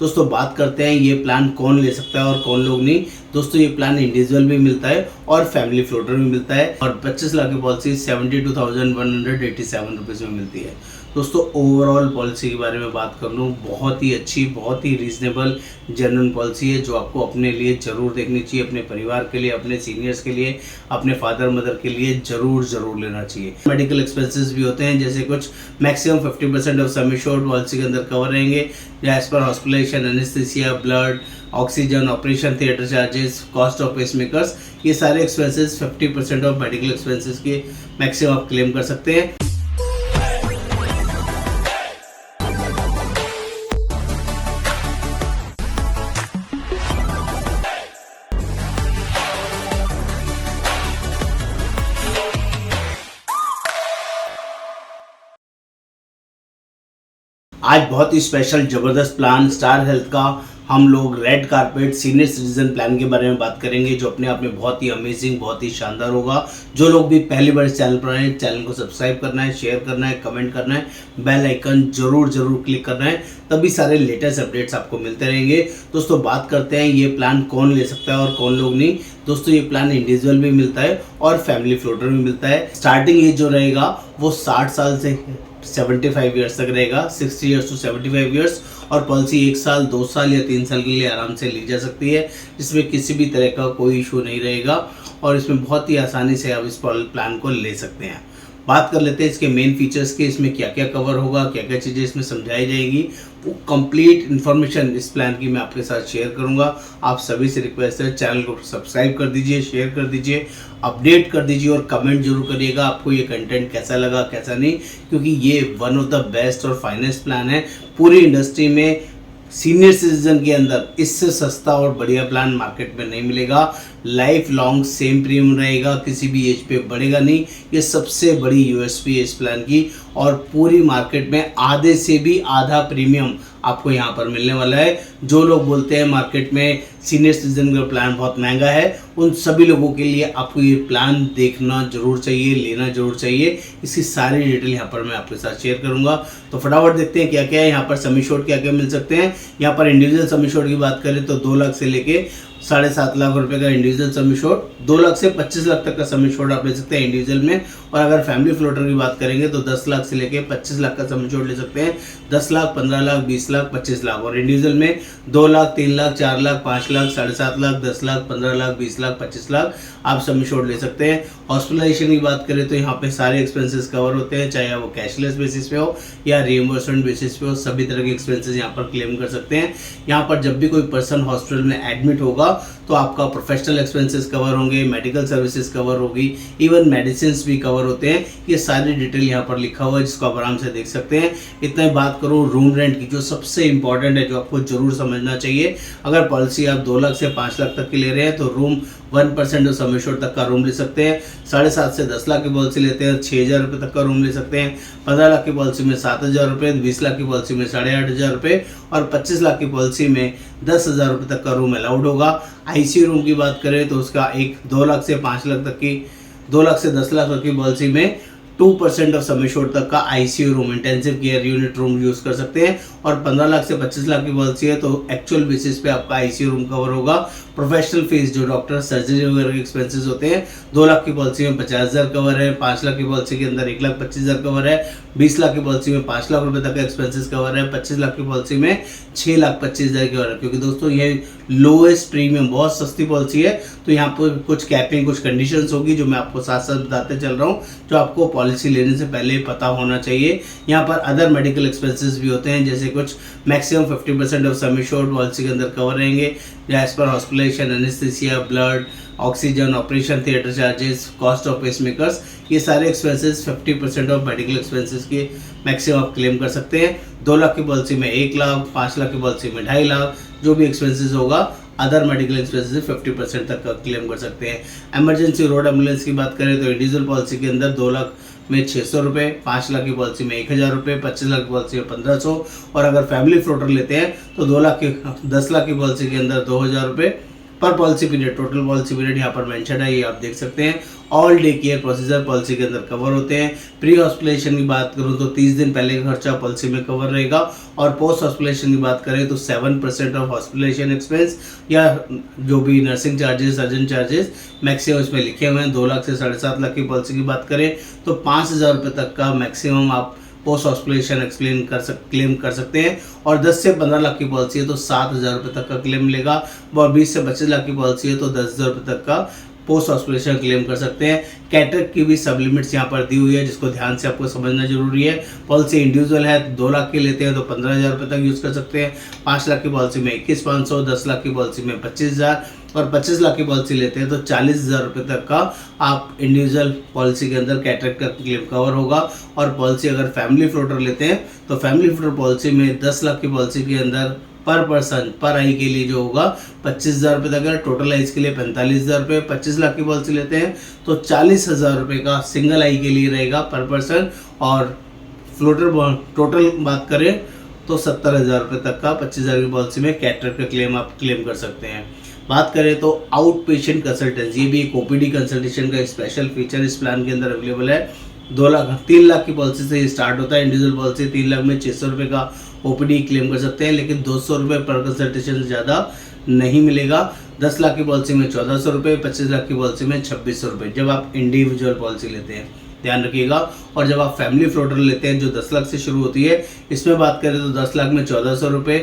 दोस्तों बात करते हैं ये प्लान कौन ले सकता है और कौन लोग नहीं। दोस्तों ये प्लान इंडिविजुअल भी मिलता है और फैमिली फ्लोटर भी मिलता है और 25 लाख की पॉलिसी 72,187 रुपीज़ में मिलती है। दोस्तों ओवरऑल पॉलिसी के बारे में बात कर लूँ, बहुत ही अच्छी, बहुत ही रीजनेबल जेन्युइन पॉलिसी है जो आपको अपने लिए ज़रूर देखनी चाहिए, अपने परिवार के लिए, अपने सीनियर्स के लिए, अपने फादर मदर के लिए ज़रूर लेना चाहिए। मेडिकल एक्सपेंसेस भी होते हैं, जैसे कुछ maximum 50% of sum assured policy के अंदर कवर रहेंगे एज पर hospitalisation, anaesthesia, blood, oxygen, operation theatre charges, cost of pacemakers, ये सारे एक्सपेंसेस 50% ऑफ मेडिकल एक्सपेंसेस के मैक्सिमम आप क्लेम कर सकते हैं। आज बहुत ही स्पेशल ज़बरदस्त प्लान स्टार हेल्थ का हम लोग red carpet senior citizen plan के बारे में बात करेंगे, जो अपने आप में बहुत ही अमेजिंग, बहुत ही शानदार होगा। जो लोग भी पहली बार इस चैनल पर आए हैं, चैनल को सब्सक्राइब करना है, शेयर करना है, कमेंट करना है, बेल आइकन जरूर क्लिक करना है, तभी सारे लेटेस्ट अपडेट्स आपको मिलते रहेंगे। दोस्तों बात करते हैं ये प्लान कौन ले सकता है और कौन लोग नहीं। दोस्तों ये प्लान इंडिविजुअल भी मिलता है और फैमिली फ्लोटर भी मिलता है। स्टार्टिंग एज जो रहेगा वो 60 साल से 75 ईयर्स तक रहेगा, 60 ईयर्स टू 75 ईयर्स, और पॉलिसी 1 साल, 2 साल या 3 साल के लिए आराम से ली जा सकती है, जिसमें किसी भी तरह का कोई इशू नहीं रहेगा और इसमें बहुत ही आसानी से आप इस प्लान को ले सकते हैं। बात कर लेते हैं इसके मेन फीचर्स के, इसमें क्या क्या कवर होगा, क्या क्या चीज़ें इसमें समझाई जाएगी, वो कंप्लीट इन्फॉर्मेशन इस प्लान की मैं आपके साथ शेयर करूंगा। आप सभी से रिक्वेस्ट है चैनल को सब्सक्राइब कर दीजिए, शेयर कर दीजिए, अपडेट कर दीजिए और कमेंट जरूर करिएगा आपको ये कंटेंट कैसा लगा कैसा नहीं, क्योंकि ये वन ऑफ द बेस्ट और फाइनेस्ट प्लान है पूरी इंडस्ट्री में। सीनियर सिटीजन के अंदर इससे सस्ता और बढ़िया प्लान मार्केट में नहीं मिलेगा। लाइफ लॉन्ग सेम प्रीमियम रहेगा, किसी भी एज पे बढ़ेगा नहीं। ये सबसे बड़ी यूएसपी है इस प्लान की, और पूरी मार्केट में आधे से भी आधा प्रीमियम आपको यहाँ पर मिलने वाला है। जो लोग बोलते हैं मार्केट में सीनियर सिटीजन का प्लान बहुत महंगा है, उन सभी लोगों के लिए आपको ये प्लान देखना जरूर चाहिए, लेना जरूर चाहिए। इसकी सारी डिटेल यहाँ पर मैं आपके साथ शेयर करूंगा। तो फटाफट देखते हैं क्या क्या है यहाँ पर सम एश्योर्ड क्या क्या मिल सकते हैं। यहाँ पर इंडिविजुअल सम एश्योर्ड की बात करें तो 2 लाख से लेके 7.5 लाख रुपए का इंडिविजुअल सम एश्योर्ड, 2 लाख से 25 लाख तक का सम एश्योर्ड आप ले सकते हैं इंडिविजुअल में। और अगर फैमिली फ्लोटर की बात करेंगे तो 10 लाख से लेके 25 लाख का सम एश्योर्ड ले सकते हैं। 10 लाख, 15 लाख, 20 लाख, 25 लाख। और इंडिविजुअल में 2 लाख, 3 लाख, 4 लाख, 5 लाख, 7.5 लाख, 10 लाख, 15 लाख, 20 लाख, 25 लाख आप सम एश्योर्ड ले सकते हैं। हॉस्पिटलाइजेशन की बात करें तो यहाँ पे सारे एक्सपेंसेस कवर होते हैं, चाहे वो कैशलेस बेसिस पे हो या रिइंबर्समेंट बेसिस पे हो, सभी तरह के एक्सपेंसेस यहाँ पर क्लेम कर सकते हैं। यहाँ पर जब भी कोई पर्सन हॉस्पिटल में एडमिट होगा तो आपका प्रोफेशनल एक्सपेंसेस कवर होंगे, मेडिकल सर्विसेज कवर होगी, इवन मेडिसिन भी कवर होते हैं। ये सारी डिटेल यहाँ पर लिखा हुआ है जिसको आप आराम से देख सकते हैं। इतना ही बात करूँ रूम रेंट की, जो सबसे इंपॉर्टेंट है, जो आपको जरूर समझना चाहिए। अगर पॉलिसी आप 2 लाख से 5 लाख तक की ले रहे हैं तो रूम 1% ऑफ सम एश्योर्ड तक का रूम ले सकते हैं। 7.5 से 10 लाख की पॉलिसी लेते हैं 6,000 रुपये तक का रूम ले सकते हैं। 15 लाख की पॉलिसी में 7,000 रुपये, 20 लाख की पॉलिसी में 8,500 रुपये और 25 लाख की पॉलिसी में 10,000 रुपये तक का रूम अलाउड होगा। आईसीयू रूम की बात करें तो उसका 2 लाख से 5 लाख तक की, 2 लाख से 10 लाख तक की पॉलिसी में 2% ऑफ सम एश्योर्ड तक का ICU room, intensive care unit room use कर सकते हैं। और 15 लाख से 25 लाख की पॉलिसी है तो एक्चुअल बेसिस पे आपका आईसीयू रूम कवर होगा। प्रोफेशनल फीस, जो डॉक्टर सर्जरी वगैरह के एक्सपेंसेस होते हैं, 2 लाख की पॉलिसी में 50,000 कवर है, 5 लाख की पॉलिसी के अंदर 1,25,000 कवर है, 20 लाख की पॉलिसी में 5 लाख रुपए तक का एक्सपेंसेस कवर है, 25 लाख की पॉलिसी में 6,25,000 कवर है। क्योंकि दोस्तों ये लोएस्ट प्रीमियम, बहुत सस्ती पॉलिसी है, तो यहाँ पर कुछ कैपिंग, कुछ कंडीशंस होगी जो मैं आपको साथ साथ बताते चल रहा हूँ, जो आपको पॉलिसी लेने से पहले पता होना चाहिए। यहाँ पर अदर मेडिकल एक्सपेंसेस भी होते हैं, जैसे कुछ maximum 50% of sum assured policy के अंदर कवर रहेंगे एज पर hospitalisation, anaesthesia, blood, oxygen, operation theatre charges, cost of pacemakers, ये सारे एक्सपेंसेस 50% ऑफ मेडिकल एक्सपेंसेस के मैक्सिमम आप क्लेम कर सकते हैं। 2 लाख की पॉलिसी में 1 लाख, 5 लाख की पॉलिसी में 2.5 लाख, जो भी एक्सपेंसेस होगा अदर मेडिकल एक्सपेंसेस 50% तक का क्लेम कर सकते हैं। इमरजेंसी रोड एम्बुलेंस की बात करें तो इंडिविजुअल पॉलिसी के अंदर 2 लाख में 600 रुपये, 5 लाख की पॉलिसी में 1,000 रुपये, 25 लाख की पॉलिसी में 1,500, और अगर फैमिली फ्लोटर लेते हैं तो 10 लाख की पॉलिसी के अंदर 2,000 रुपये, पर policy period, total policy period यहाँ पर मेंशन है, ये आप देख सकते हैं। All day care procedure policy के अंदर कवर होते हैं। प्री हॉस्पिटलेशन की बात करूँ तो 30 दिन पहले का खर्चा पॉलिसी में कवर रहेगा, और पोस्ट हॉस्पिटलेशन की बात करें तो 7% ऑफ हॉस्पिटलेशन एक्सपेंस या जो भी nursing charges, surgeon charges maximum इसमें लिखे हुए हैं। 2 लाख से 7.5 लाख की पॉलिसी की बात करें तो 5,000 रुपये तक का मैक्सिमम आप पोस्ट हॉस्पिटलेशन क्लेम कर सकते हैं, और 10 से 15 लाख की पॉलिसी है तो 7,000 रुपये तक का क्लेम मिलेगा, और 20 से 25 लाख की पॉलिसी है तो 10,000 रुपये तक का पोस्ट हॉस्पिटलेशन क्लेम कर सकते हैं। कैटरेक्ट की भी सब लिमिट्स यहाँ पर दी हुई है, जिसको ध्यान से आपको समझना जरूरी है। पॉलिसी इंडिविजुअल है, 2 लाख की लेते हैं तो 15,000 रुपये तक यूज़ कर सकते हैं, 5 लाख की पॉलिसी में 21,500, 10 लाख की पॉलिसी में 25,000, और 25 लाख की पॉलिसी लेते हैं तो 40,000 रुपये तक का आप इंडिविजुअल पॉलिसी के अंदर कैटरेक्ट का क्लेम कवर होगा। और पॉलिसी अगर फैमिली फ्लोटर लेते हैं तो फैमिली फ्लोटर पॉलिसी में 10 लाख की पॉलिसी के अंदर पर पर्सन पर आई के लिए जो होगा 25,000 रुपये तक है, टोटल आइज के लिए 45,000 रुपये। 25 लाख की पॉलिसी लेते हैं तो 40,000 रुपये का सिंगल आई के लिए रहेगा पर पर्सन, और फ्लोटर टोटल बात करें तो 70,000 रुपये तक का 25,000 की पॉलिसी में कैटरेक्ट का क्लेम आप क्लेम कर सकते हैं। बात करें तो आउट पेशेंट कंसल्टेंसी, ये भी एक ओपीडी कंसल्टेशन का एक स्पेशल फीचर इस प्लान के अंदर अवेलेबल है। 3 लाख की पॉलिसी से स्टार्ट होता है इंडिविजुअल पॉलिसी। 3 लाख में 600 रुपये का ओपीडी क्लेम कर सकते हैं, लेकिन 200 रुपये पर कंसल्टेशन से ज़्यादा नहीं मिलेगा। 10 लाख की पॉलिसी में 1,400 रुपये, 25 लाख की पॉलिसी में 2,600 रुपये जब आप इंडिविजुअल पॉलिसी लेते हैं, ध्यान रखिएगा। और जब आप फैमिली फ्लोटर लेते हैं जो 10 लाख से शुरू होती है, इसमें बात करें तो 10 लाख में 1,400 रुपये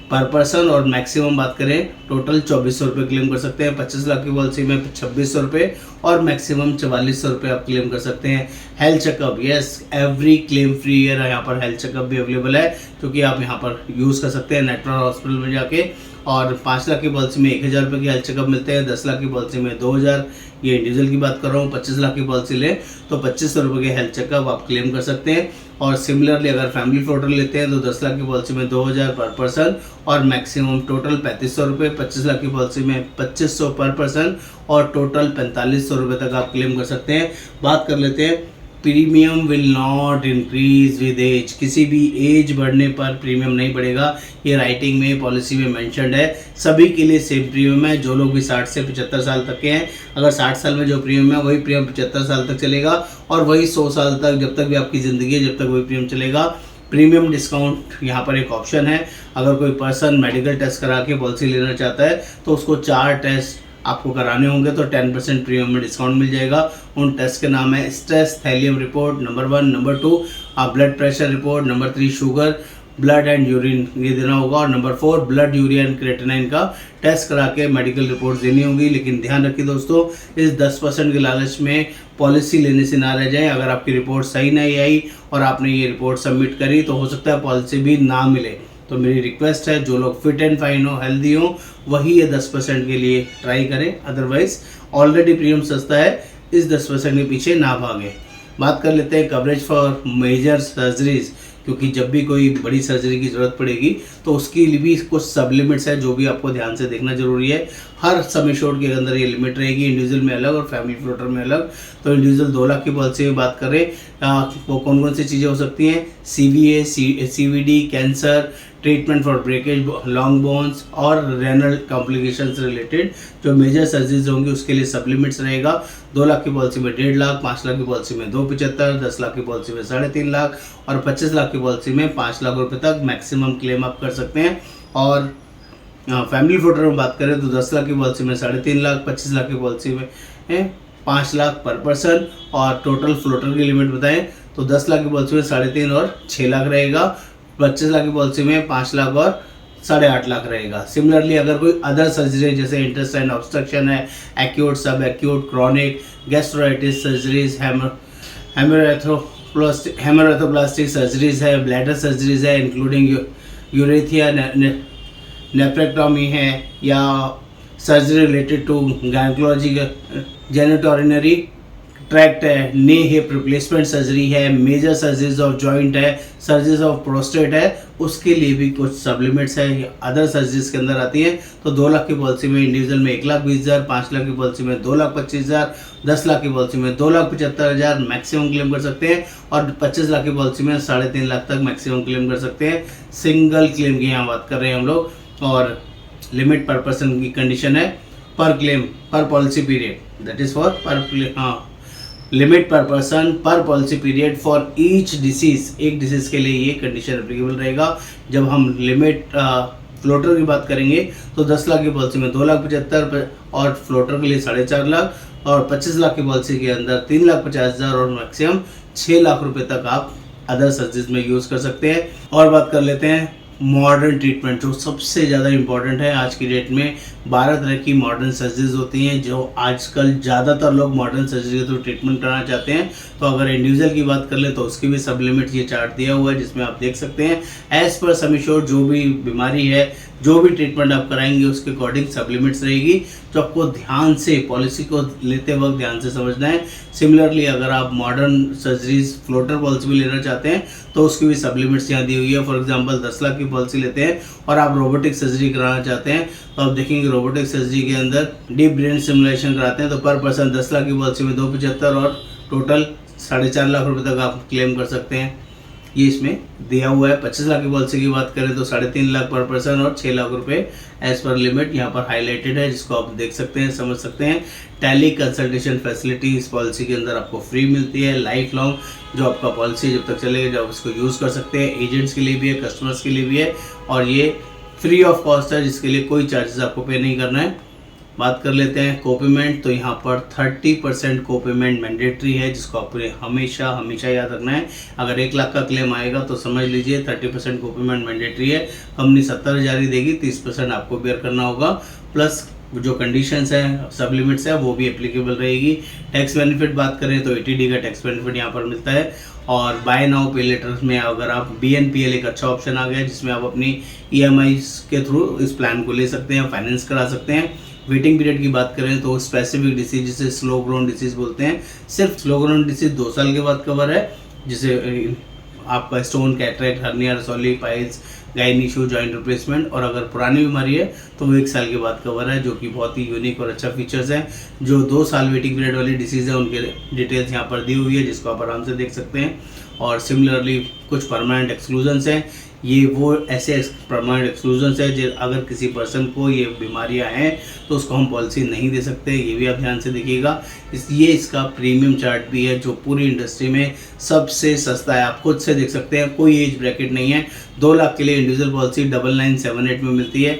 पर पर्सन, और मैक्सिमम बात करें टोटल 2,400 रुपये क्लेम कर सकते हैं। 25 लाख की पॉलिसी में 2,600 रुपये और मैक्सिमम 4,400 रुपये आप क्लेम कर सकते हैं। Health checkup, yes, every claim free year यहाँ पर हेल्थ चेकअप भी अवेलेबल है, क्योंकि आप यहाँ पर यूज़ कर सकते हैं नेटवर्क हॉस्पिटल में जाके। और 5 लाख की पॉलिसी में 1,000 रुपये के हेल्थ चेकअप मिलते हैं, 10 लाख की पॉलिसी में 2,000, ये इंडिविजुअल की बात कर रहा हूँ। 25 लाख की पॉलिसी लें तो 2,500 रुपये के हेल्थ चेकअप आप क्लेम कर सकते हैं। और सिमिलरली अगर फैमिली फ्लोटर लेते हैं तो 10 लाख की पॉलिसी में 2,000 पर पर्सन और मैक्सिमम टोटल 3,500 रुपये। 25 लाख की पॉलिसी में 2,500 पर पर्सन और टोटल 4,500 रुपये तक आप क्लेम कर सकते हैं। बात कर लेते हैं, premium will not increase with age, किसी भी एज बढ़ने पर प्रीमियम नहीं बढ़ेगा, ये राइटिंग में पॉलिसी में मेंशन्ड है। सभी के लिए सेम प्रीमियम है, जो लोग भी 60 से 75 साल तक के हैं, अगर 60 साल में जो प्रीमियम है वही प्रीमियम 75 साल तक चलेगा, और वही 100 साल तक, जब तक भी आपकी ज़िंदगी है जब तक वही प्रीमियम चलेगा। प्रीमियम डिस्काउंट यहाँ पर एक ऑप्शन है, अगर कोई पर्सन मेडिकल टेस्ट करा के पॉलिसी लेना चाहता है तो उसको 4 टेस्ट आपको कराने होंगे तो 10% प्रीमियम में डिस्काउंट मिल जाएगा। उन टेस्ट के नाम है stress thallium report number 1, number 2 blood pressure report, number 3 sugar, blood and urine ये देना होगा, और number 4 blood urea and creatinine का टेस्ट करा के मेडिकल रिपोर्ट देनी होगी। लेकिन ध्यान रखिए दोस्तों, इस 10% के लालच में पॉलिसी लेने से ना रह जाए। अगर आपकी रिपोर्ट सही नहीं आई और आपने ये रिपोर्ट सबमिट करी तो हो सकता है पॉलिसी भी ना मिले। तो मेरी रिक्वेस्ट है, जो लोग फिट एंड फाइन हो, हेल्दी हो, वही ये 10% के लिए ट्राई करें, अदरवाइज ऑलरेडी प्रीमियम सस्ता है, इस 10% के पीछे ना भागें। बात कर लेते हैं कवरेज फॉर मेजर सर्जरीज, क्योंकि जब भी कोई बड़ी सर्जरी की ज़रूरत पड़ेगी तो उसके लिए भी कुछ सब लिमिट्स है जो भी आपको ध्यान से देखना जरूरी है। हर सम एश्योर्ड के अंदर ये लिमिट रहेगी, इंडिविजुअल में अलग और फैमिली फ्लोटर में अलग। तो इंडिविजुअल 2 लाख की पॉलिसी में बात करें वो कौन कौन सी चीज़ें हो सकती हैं, CVA, CVD, cancer, treatment for breakage, long bones और रेनल कॉम्प्लिकेशन से रिलेटेड जो मेजर सर्जरीज होंगी उसके लिए सब लिमिट्स रहेगा। 2 लाख की पॉलिसी में 1.5 लाख, 5 लाख की पॉलिसी में 2,75, 10 लाख की पॉलिसी में 3.5 लाख और 25 लाख की पॉलिसी में 5 लाख रुपए तक मैक्सिमम क्लेम आप कर सकते हैं। और फैमिली फ्लोटर में बात करें तो 10 लाख की पॉलिसी में 3.5 लाख, 25 लाख की पॉलिसी में 5 लाख पर पर्सन, और टोटल फ्लोटर की लिमिट बताएं तो 10 लाख की पॉलिसी में 3.5 और 6 लाख रहेगा, 25 लाख की पॉलिसी में 5 लाख और 8.5 लाख रहेगा। सिमिलरली अगर कोई अदर सर्जरी जैसे इंटेस्टाइन ऑब्स्ट्रक्शन है, एक्यूट, सब acute, chronic, gastritis surgeries, hemarthroplastic surgeries है, ब्लैडर सर्जरीज है इंक्लूडिंग यूरेथिया, नेफ्रेक्टोमी है, या surgery related to gynaecology, genitourinary tract है, नी हिप रिप्लेसमेंट सर्जरी है, मेजर सर्जरीज ऑफ जॉइंट है, सर्जरीज ऑफ प्रोस्टेट है, उसके लिए भी कुछ सब लिमिट्स है, अदर सर्जरीज के अंदर आती हैं। तो 2 लाख की पॉलिसी में इंडिविजुअल में 1,20,000, 5 लाख की पॉलिसी में 2,25,000, 10 लाख की पॉलिसी में 2,75,000 मैक्सिमम क्लेम कर सकते हैं, और 25 लाख की पॉलिसी में 3.5 लाख तक मैक्सिमम क्लेम कर सकते हैं। सिंगल क्लेम की यहाँ बात कर रहे हैं हम लोग। और लिमिट पर पर्सन की कंडीशन है पर क्लेम पर policy period, that is for पर लिमिट पर पर्सन पर policy period for each disease, एक डिसीज के लिए ये कंडीशन एप्लीकेबल रहेगा। जब हम लिमिट फ्लोटर की बात करेंगे तो 10 लाख की पॉलिसी में 2,75,000 और फ्लोटर के लिए 4.5 लाख, और 25 लाख की पॉलिसी के अंदर 3,50,000 और मैक्सिमम 6 लाख रुपए तक आप अदर सर्जरीज में यूज़ कर सकते हैं। और बात कर लेते हैं मॉडर्न ट्रीटमेंट, जो सबसे ज़्यादा इम्पॉर्टेंट है आज की डेट में। 12 तरह की मॉडर्न सर्जरीज होती हैं जो आजकल ज़्यादातर लोग मॉडर्न सर्जरी के थ्रू ट्रीटमेंट कराना चाहते हैं। तो अगर इंडिविजुअल की बात कर ले तो उसकी भी सब लिमिट ये चार्ट दिया हुआ है, जिसमें आप देख सकते हैं एज पर सम एश्योर्ड जो भी बीमारी है, जो भी ट्रीटमेंट आप कराएंगे उसके अकॉर्डिंग सब लिमिट्स रहेगी, जो आपको ध्यान से पॉलिसी को लेते वक्त ध्यान से समझना है। सिमिलरली अगर आप मॉडर्न सर्जरीज फ्लोटर पॉलिसी भी लेना चाहते हैं तो उसकी भी सब लिमिट्स यहाँ दी हुई है। फॉर एग्जांपल 10 लाख की पॉलिसी लेते हैं और आप रोबोटिक सर्जरी कराना चाहते हैं तो आप देखेंगे रोबोटिक सर्जरी के अंदर डीप ब्रेन स्टिमुलेशन कराते हैं तो पर पर्सन 10 लाख की पॉलिसी में 275 और टोटल 4.5 लाख रुपए तक आप क्लेम कर सकते हैं, ये इसमें दिया हुआ है। 25 लाख की पॉलिसी की बात करें तो 3.5 लाख पर पर्सन और 6 लाख रुपए एज पर लिमिट यहाँ पर हाईलाइटेड है, जिसको आप देख सकते हैं, समझ सकते हैं। टेली कंसल्टेशन फैसिलिटी इस पॉलिसी के अंदर आपको फ्री मिलती है लाइफ लॉन्ग, जो आपका पॉलिसी जब तक चलेगा जब उसको यूज़ कर सकते हैं। एजेंट्स के लिए भी है, कस्टमर्स के लिए भी है, और ये फ्री ऑफ कॉस्ट है, जिसके लिए कोई चार्जेस आपको पे नहीं करना है। बात कर लेते हैं कोपेमेंट, तो यहाँ पर 30% कोपेमेंट मैंडेटरी है, जिसको आपको हमेशा हमेशा याद रखना है। अगर 1 लाख का क्लेम आएगा तो समझ लीजिए 30% कोपेमेंट मैंडेटरी है। कंपनी 70,000 ही देगी, 30% आपको बेयर करना होगा, प्लस जो कंडीशंस हैं सब लिमिट्स है वो भी एप्लीकेबल रहेगी। टैक्स बेनिफिट बात करें तो 80D का टैक्स बेनिफिट यहाँ पर मिलता है। और बाय नाउ पे लेटर में अगर आप BNPL एक अच्छा ऑप्शन आ गया है, जिसमें आप अपनी EMI के थ्रू इस प्लान को ले सकते हैं, फाइनेंस करा सकते हैं। वेटिंग पीरियड की बात करें तो स्पेसिफिक डिसीज जिसे स्लो ग्रोन डिसीज बोलते हैं, सिर्फ स्लो ग्रोन डिसीज 2 साल के बाद कवर है, जिसे आपका स्टोन, कैटरेक्ट, हर्निया, रसौली, piles, gynae issue, joint replacement, और अगर पुरानी बीमारी है तो वो 1 साल के बाद कवर है, जो कि बहुत ही यूनिक और अच्छा फीचर्स है। जो 2 साल वेटिंग पीरियड वाली डिसीज़ है उनके डिटेल्स यहाँ पर दी हुई है, जिसको आप आराम से देख सकते हैं। और सिमिलरली कुछ परमानेंट एक्सक्लूजन्स हैं, ये वो ऐसे परमानेंट एक्सक्लूजन्स है जो अगर किसी पर्सन को ये बीमारियां हैं तो उसको हम पॉलिसी नहीं दे सकते, ये भी आप ध्यान से देखिएगा। इसलिए इसका प्रीमियम चार्ट भी है जो पूरी इंडस्ट्री में सबसे सस्ता है, आप खुद से देख सकते हैं, कोई एज ब्रैकेट नहीं है। 2 लाख के लिए इंडिविजुअल पॉलिसी 9978 में मिलती है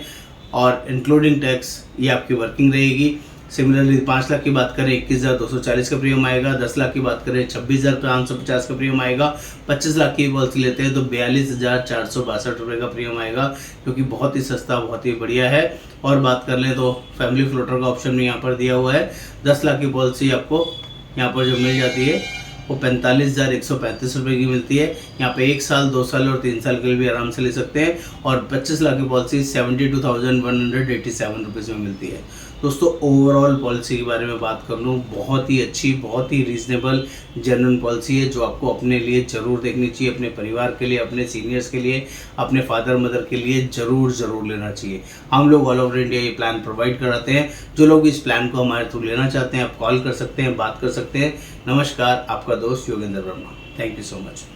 और इंक्लूडिंग टैक्स ये आपकी वर्किंग रहेगी। सिमिलरली 5 लाख की बात करें 21,240 का प्रीमियम आएगा, 10 लाख की बात करें 26,550 का प्रीमियम आएगा, 25 लाख की पॉलिसी लेते हैं तो 42,462 रुपये का प्रीमियम आएगा, जो कि बहुत ही सस्ता, बहुत ही बढ़िया है। और बात कर लें तो फैमिली फ्लोटर का ऑप्शन भी यहाँ पर दिया हुआ है। 10 लाख की पॉलिसी आपको यहाँ पर जो मिल जाती है वो 45,135 रुपये की मिलती है। यहाँ पे 1 साल, 2 साल और 3 साल के लिए भी आराम से ले सकते हैं। और 25 लाख की पॉलिसी 72,187 रुपीज़ में मिलती है। दोस्तों ओवरऑल पॉलिसी के बारे में बात कर लूँ, बहुत ही अच्छी, बहुत ही रीजनेबल जेन्युइन पॉलिसी है, जो आपको अपने लिए ज़रूर देखनी चाहिए, अपने परिवार के लिए, अपने सीनियर्स के लिए, अपने फादर मदर के लिए ज़रूर लेना चाहिए। हम लोग ऑल ओवर इंडिया ये प्लान प्रोवाइड कराते हैं। जो लोग इस प्लान को हमारे थ्रू लेना चाहते हैं आप कॉल कर सकते हैं, बात कर सकते हैं। नमस्कार, आपका दोस्त Yogendra Verma. Thank you so much.